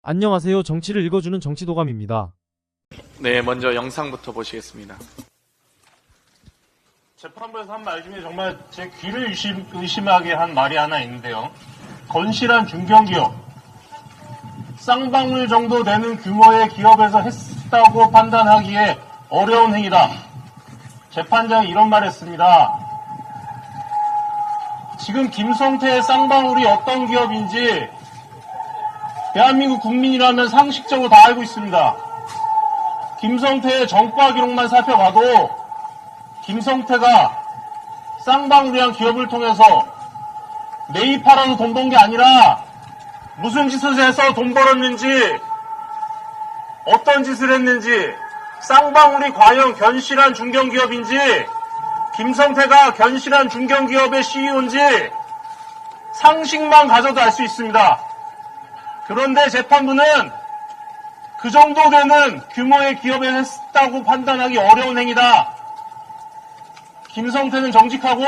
안녕하세요. 정치를 읽어주는 정치도감입니다. 네, 먼저 영상부터 보시겠습니다. 재판부에서 한 말 중에 정말 제 귀를 의심하게 한 말이 하나 있는데요. 건실한 중견기업, 쌍방울 정도 되는 규모의 기업에서 했다고 판단하기에 어려운 행위다. 재판장이 이런 말 했습니다. 지금 김성태의 쌍방울이 어떤 기업인지 대한민국 국민이라면 상식적으로 다 알고 있습니다. 김성태의 정과 기록만 살펴봐도 김성태가 쌍방울이란 기업을 통해서 매입하라고 돈 번 게 아니라 무슨 짓을 해서 돈 벌었는지, 어떤 짓을 했는지, 쌍방울이 과연 견실한 중견기업인지, 김성태가 견실한 중견기업의 CEO인지 상식만 가져도 알 수 있습니다. 그런데 재판부는 그 정도 되는 규모의 기업에 했다고 판단하기 어려운 행위다. 김성태는 정직하고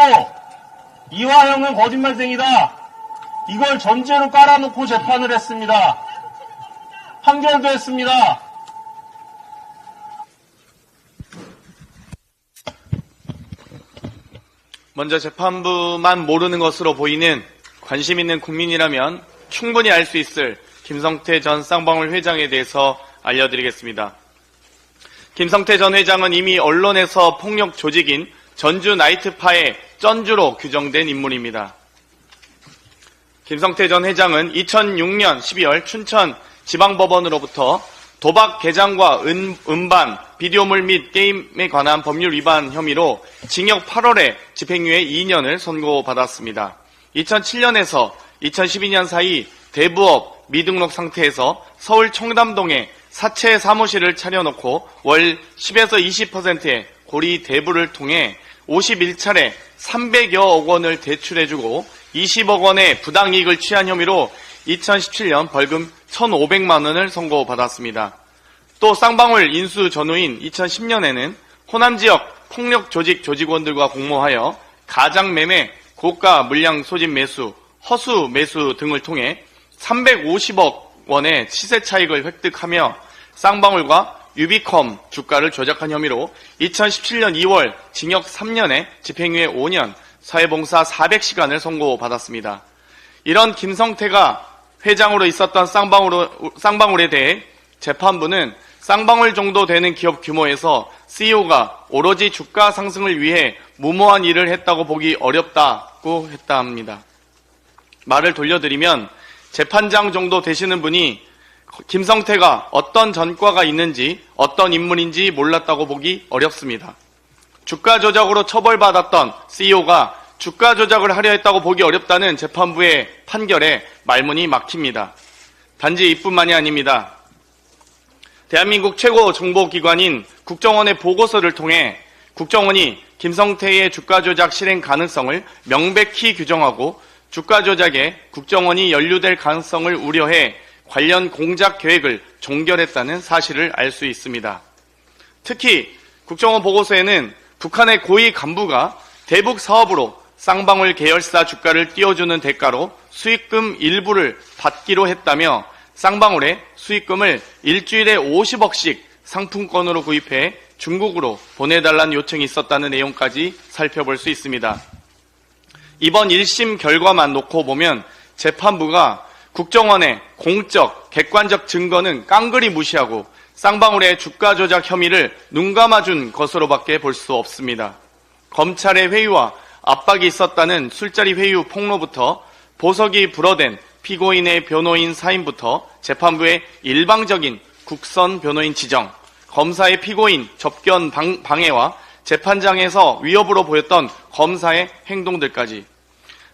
이화영은 거짓말쟁이다. 이걸 전제로 깔아놓고 재판을 했습니다. 판결도 했습니다. 먼저 재판부만 모르는 것으로 보이는 관심 있는 국민이라면 충분히 알 수 있을 김성태 전 쌍방울 회장에 대해서 알려드리겠습니다. 김성태 전 회장은 이미 언론에서 폭력 조직인 전주 나이트파의 쩐주로 규정된 인물입니다. 김성태 전 회장은 2006년 12월 춘천 지방법원으로부터 도박 개장과 음반, 비디오물 및 게임에 관한 법률 위반 혐의로 징역 8월에 집행유예 2년을 선고받았습니다. 2007년에서 2012년 사이 대부업 미등록 상태에서 서울 청담동에 사채 사무실을 차려놓고 월 10에서 20%의 고리 대부를 통해 51차례 300여억 원을 대출해주고 20억 원의 부당이익을 취한 혐의로 2017년 벌금 1,500만 원을 선고받았습니다. 또 쌍방울 인수 전후인 2010년에는 호남 지역 폭력 조직 조직원들과 공모하여 가장 매매, 고가 물량 소집 매수, 허수 매수 등을 통해 350억 원의 시세 차익을 획득하며 쌍방울과 유비컴 주가를 조작한 혐의로 2017년 2월 징역 3년에 집행유예 5년, 사회봉사 400시간을 선고받았습니다. 이런 김성태가 회장으로 있었던 쌍방울에 대해 재판부는 쌍방울 정도 되는 기업 규모에서 CEO가 오로지 주가 상승을 위해 무모한 일을 했다고 보기 어렵다고 했다 합니다. 말을 돌려드리면 재판장 정도 되시는 분이 김성태가 어떤 전과가 있는지 어떤 인물인지 몰랐다고 보기 어렵습니다. 주가 조작으로 처벌받았던 CEO가 주가 조작을 하려 했다고 보기 어렵다는 재판부의 판결에 말문이 막힙니다. 단지 이뿐만이 아닙니다. 대한민국 최고 정보기관인 국정원의 보고서를 통해 국정원이 김성태의 주가 조작 실행 가능성을 명백히 규정하고 주가 조작에 국정원이 연루될 가능성을 우려해 관련 공작 계획을 종결했다는 사실을 알 수 있습니다. 특히 국정원 보고서에는 북한의 고위 간부가 대북 사업으로 쌍방울 계열사 주가를 띄워주는 대가로 수익금 일부를 받기로 했다며 쌍방울에 수익금을 일주일에 50억씩 상품권으로 구입해 중국으로 보내달라는 요청이 있었다는 내용까지 살펴볼 수 있습니다. 이번 1심 결과만 놓고 보면 재판부가 국정원의 공적, 객관적 증거는 깡그리 무시하고 쌍방울의 주가 조작 혐의를 눈감아준 것으로밖에 볼 수 없습니다. 검찰의 회유와 압박이 있었다는 술자리 회유 폭로부터 보석이 불어댄 피고인의 변호인 사임부터 재판부의 일방적인 국선 변호인 지정, 검사의 피고인 접견 방해와 재판장에서 위협으로 보였던 검사의 행동들까지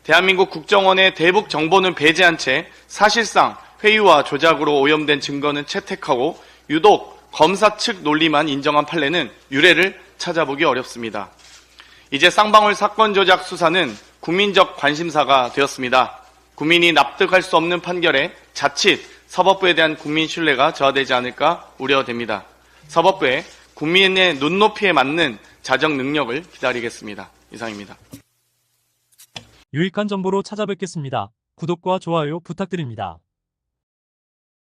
대한민국 국정원의 대북 정보는 배제한 채 사실상 회유와 조작으로 오염된 증거는 채택하고 유독 검사 측 논리만 인정한 판례는 유례를 찾아보기 어렵습니다. 이제 쌍방울 사건 조작 수사는 국민적 관심사가 되었습니다. 국민이 납득할 수 없는 판결에 자칫 사법부에 대한 국민 신뢰가 저하되지 않을까 우려됩니다. 사법부의 국민의 눈높이에 맞는 자정 능력을 기다리겠습니다. 이상입니다. 유익한 정보로 찾아뵙겠습니다. 구독과 좋아요 부탁드립니다.